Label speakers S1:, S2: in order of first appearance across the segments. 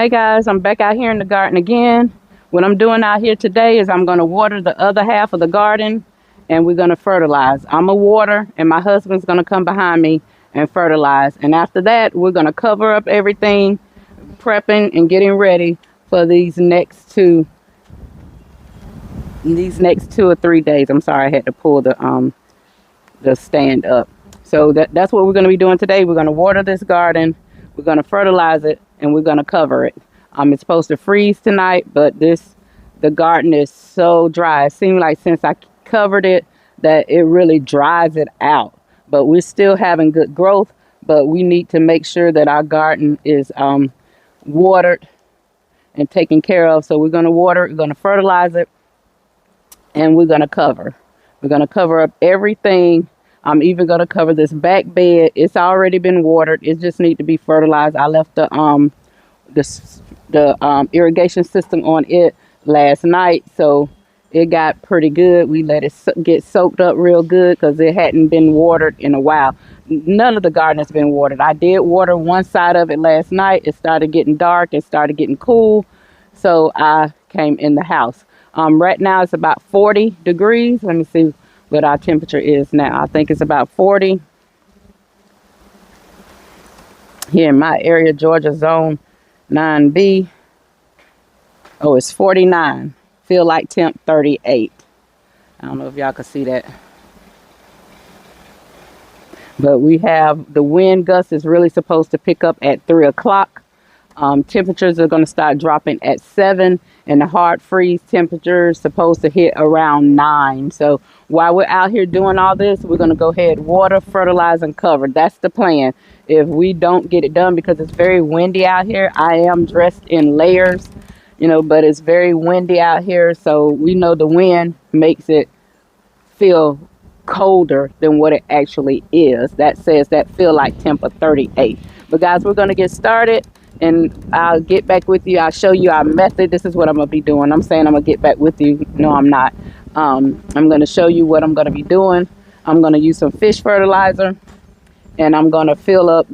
S1: Hey guys, I'm back out here in the garden again. What I'm doing out here today is I'm going to water the other half of the garden and we're going to fertilize. I'm going to water and my husband's going to come behind me and fertilize. And after that, we're going to cover up everything, prepping and getting ready for these next 2 or 3 days. I'm sorry, I had to pull the stand up. So that's what we're going to be doing today. We're going to water this garden, we're going to fertilize it, and we're going to cover it. It's supposed to freeze tonight, but the garden is so dry. It seems like since I covered it that it really dries it out. But we're still having good growth, but we need to make sure that our garden is watered and taken care of. So we're going to water it, we're going to fertilize it, and we're going to cover. We're going to cover up everything. I'm even going to cover this back bed. It's already been watered. It just needs to be fertilized. I left the irrigation system on it last night, so it got pretty good. We let it get soaked up real good because it hadn't been watered in a while. None of the garden has been watered. I did water one side of it last night. It started getting dark. It started getting cool, so I came in the house. Right now it's about 40 degrees. Let me see what our temperature is now. I think it's about 40 here in my area, Georgia zone 9B. Oh, it's 49. Feel like temp 38. I don't know if y'all can see that. But we have the wind gust is really supposed to pick up at 3 o'clock. Temperatures are going to start dropping at 7, and the hard freeze temperature is supposed to hit around 9. So while we're out here doing all this, we're going to go ahead, water, fertilize, and cover. That's the plan. If we don't get it done, because it's very windy out here, I am dressed in layers, but it's very windy out here. So we know the wind makes it feel colder than what it actually is. That says that feel like temp of 38. But guys, we're going to get started. And I'll get back with you. I'll show you our method. This is what I'm going to be doing. I'm saying I'm going to get back with you. No, I'm not. I'm going to show you what I'm going to be doing. I'm going to use some fish fertilizer. And I'm going to fill up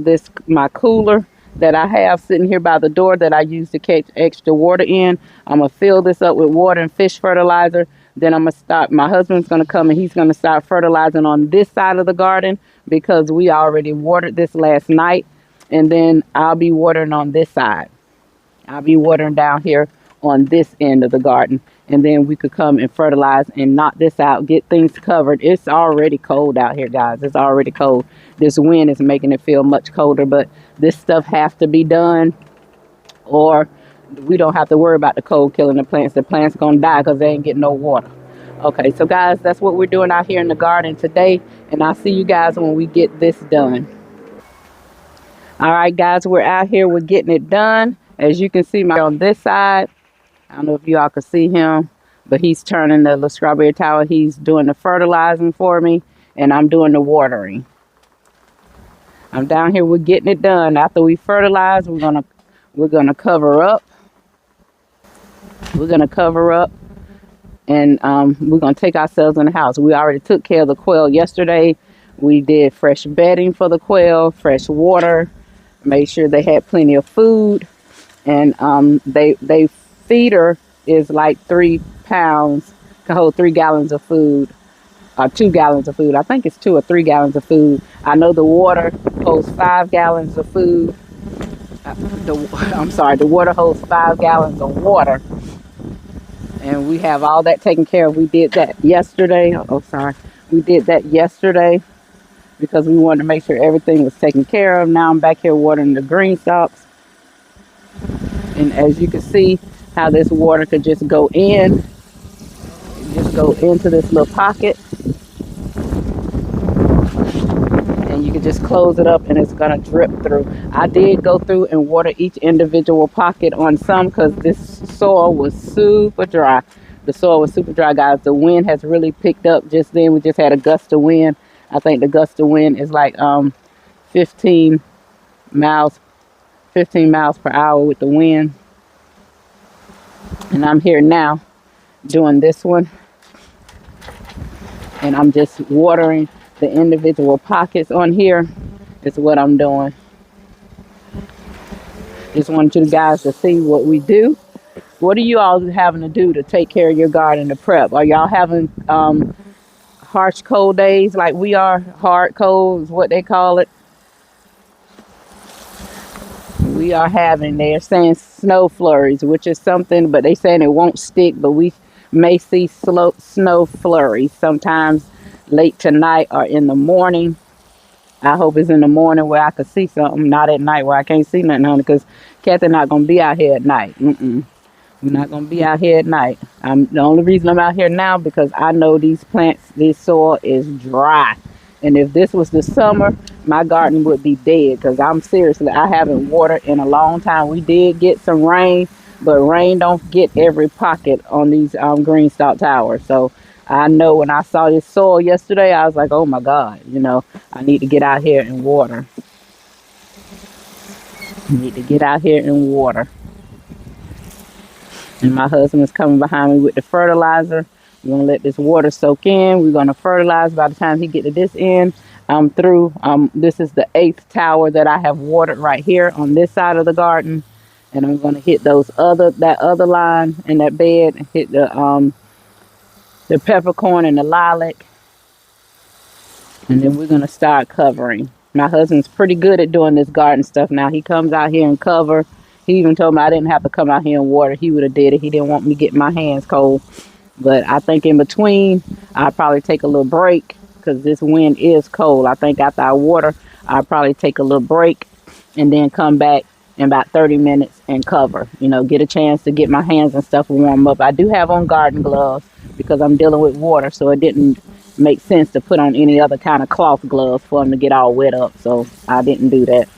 S1: my cooler that I have sitting here by the door that I use to catch extra water in. I'm going to fill this up with water and fish fertilizer. Then I'm going to start. My husband's going to come and he's going to start fertilizing on this side of the garden because we already watered this last night. And then I'll be watering on this side. I'll be watering down here on this end of the garden. And then we could come and fertilize and knock this out, get things covered. It's already cold out here, guys. It's already cold. This wind is making it feel much colder, but this stuff has to be done or we don't have to worry about the cold killing the plants. The plants are going to die because they ain't getting no water. Okay, so guys, that's what we're doing out here in the garden today. And I'll see you guys when we get this done. All right, guys, we're out here. We're getting it done. As you can see, on this side, I don't know if y'all can see him, but he's turning the little strawberry tower. He's doing the fertilizing for me, and I'm doing the watering. I'm down here. We're getting it done. After we fertilize, we're gonna cover up. We're gonna cover up, and we're gonna take ourselves in the house. We already took care of the quail yesterday. We did fresh bedding for the quail, fresh water. Made sure they had plenty of food, and they feeder is like 3 pounds, can hold 3 gallons of food, or 2 gallons of food. I think it's 2 or 3 gallons of food. I know the water holds 5 gallons of food. The water holds 5 gallons of water, and we have all that taken care of. We did that yesterday. We did that yesterday. Because we wanted to make sure everything was taken care of. Now I'm back here watering the green stalks. And as you can see how this water could just go in. Just go into this little pocket. And you can just close it up and it's going to drip through. I did go through and water each individual pocket on some because this soil was super dry. The soil was super dry, guys. The wind has really picked up just then. We just had a gust of wind. I think the gust of wind is like 15 miles per hour with the wind. And I'm here now doing this one. And I'm just watering the individual pockets on here. Is what I'm doing. Just wanted you guys to see what we do. What are you all having to do to take care of your garden to prep? Are y'all having harsh cold days like we are? Hard cold is what they call it. We are having, they're saying snow flurries, which is something, but they saying it won't stick, but we may see snow flurries sometimes late tonight or in the morning. I hope it's in the morning where I could see something, not at night where I can't see nothing, honey, because Kathy not going to be out here at night. We're not gonna be out here at night. The only reason I'm out here now because I know these plants, this soil is dry, and if this was the summer, my garden would be dead. Because I'm seriously, I haven't watered in a long time. We did get some rain, but rain don't get every pocket on these green stalk towers. So I know when I saw this soil yesterday, I was like, oh my God, I need to get out here and water. I need to get out here and water. And my husband is coming behind me with the fertilizer. We're gonna let this water soak in. We're gonna fertilize. By the time he get to this end, I'm through. This is the 8th tower that I have watered right here on this side of the garden, and I'm gonna hit that other line in that bed, and hit the peppercorn and the lilac, and then we're gonna start covering. My husband's pretty good at doing this garden stuff now. He comes out here and cover. He even told me I didn't have to come out here and water. He would have did it. He didn't want me getting my hands cold. But I think in between, I'll probably take a little break because this wind is cold. I think after I water, I'll probably take a little break and then come back in about 30 minutes and cover. Get a chance to get my hands and stuff warm up. I do have on garden gloves because I'm dealing with water, so it didn't make sense to put on any other kind of cloth gloves for them to get all wet up. So I didn't do that.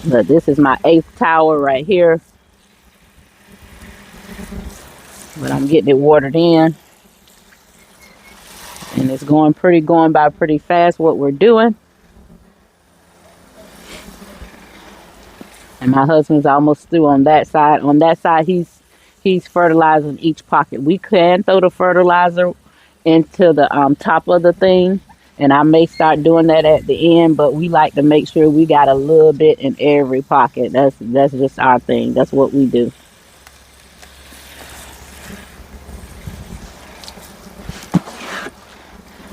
S1: But this is my 8th tower right here. But I'm getting it watered in. And it's going by pretty fast what we're doing. And my husband's almost through on that side. On that side, he's fertilizing each pocket. We can throw the fertilizer into the top of the thing, and I may start doing that at the end, but we like to make sure we got a little bit in every pocket. That's just our thing. That's what we do.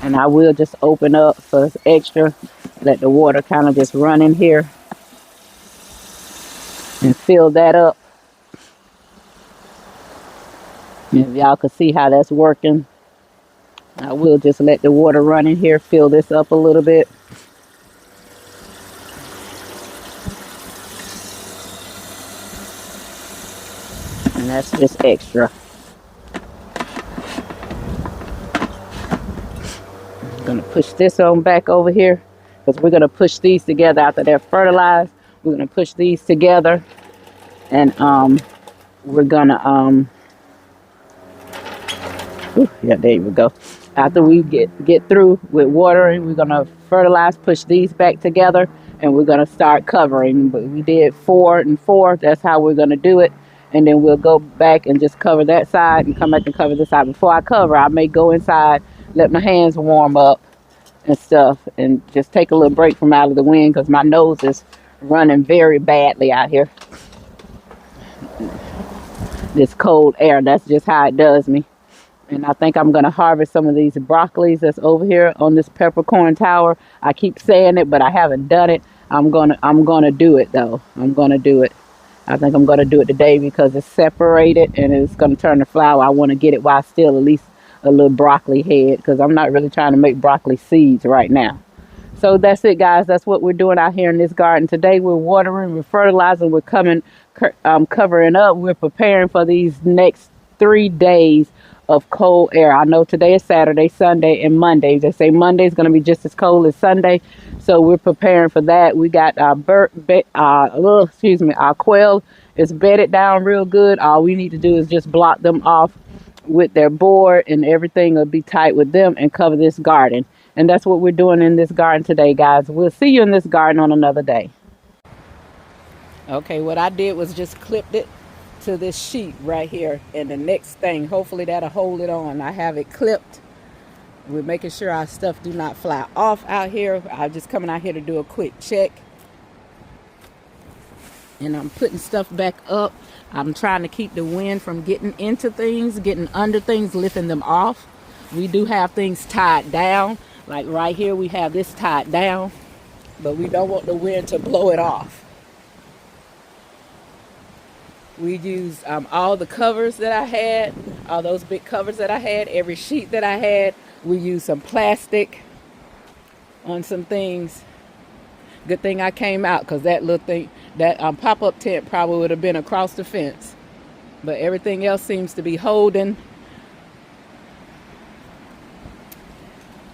S1: And I will just open up so it's extra. Let the water kind of just run in here and fill that up. And if y'all can see how that's working, I will just let the water run in here, fill this up a little bit. And that's just extra. I'm going to push this on back over here because we're going to push these together after they're fertilized. We're going to push these together, and we're going to yeah, there you go. After we get through with watering, we're gonna fertilize, push these back together, and we're gonna start covering. But we did 4 and 4. That's how we're gonna do it. And then we'll go back and just cover that side and come back and cover this side. Before I cover, I may go inside, let my hands warm up and stuff, and just take a little break from out of the wind because my nose is running very badly out here. This cold air, that's just how it does me. And I think I'm going to harvest some of these broccolis that's over here on this peppercorn tower. I keep saying it, but I haven't done it. I'm gonna do it though. I'm going to do it. I think I'm going to do it today because it's separated and it's going to turn to flower. I want to get it while still at least a little broccoli head because I'm not really trying to make broccoli seeds right now. So that's it, guys. That's what we're doing out here in this garden today. We're watering, we're fertilizing, we're covering up. We're preparing for these next 3 days of cold air. I know today is Saturday, Sunday, and Monday. They say Monday is going to be just as cold as Sunday, so we're preparing for that. We got our our quail is bedded down real good. All we need to do is just block them off with their board, and everything will be tight with them and cover this garden. And that's what we're doing in this garden today, guys. We'll see you in this garden on another day. Okay, what I did was just clipped it to this sheet right here, and the next thing, hopefully that'll hold it on. I have it clipped. We're making sure our stuff do not fly off out here. I'm just coming out here to do a quick check. And I'm putting stuff back up. I'm trying to keep the wind from getting into things, getting under things, lifting them off. We do have things tied down. Like right here, we have this tied down, but we don't want the wind to blow it off. We used all the covers that I had, all those big covers that I had, every sheet that I had. We used some plastic on some things. Good thing I came out, because that little thing, that pop-up tent probably would have been across the fence. But everything else seems to be holding.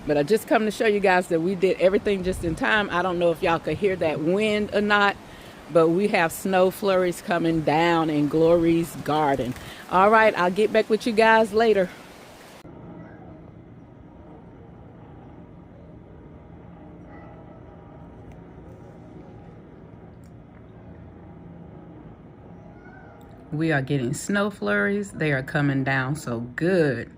S1: But I just come to show you guys that we did everything just in time. I don't know if y'all could hear that wind or not, but we have snow flurries coming down in Glory's garden. All right, I'll get back with you guys later. We are getting snow flurries. They are coming down so good.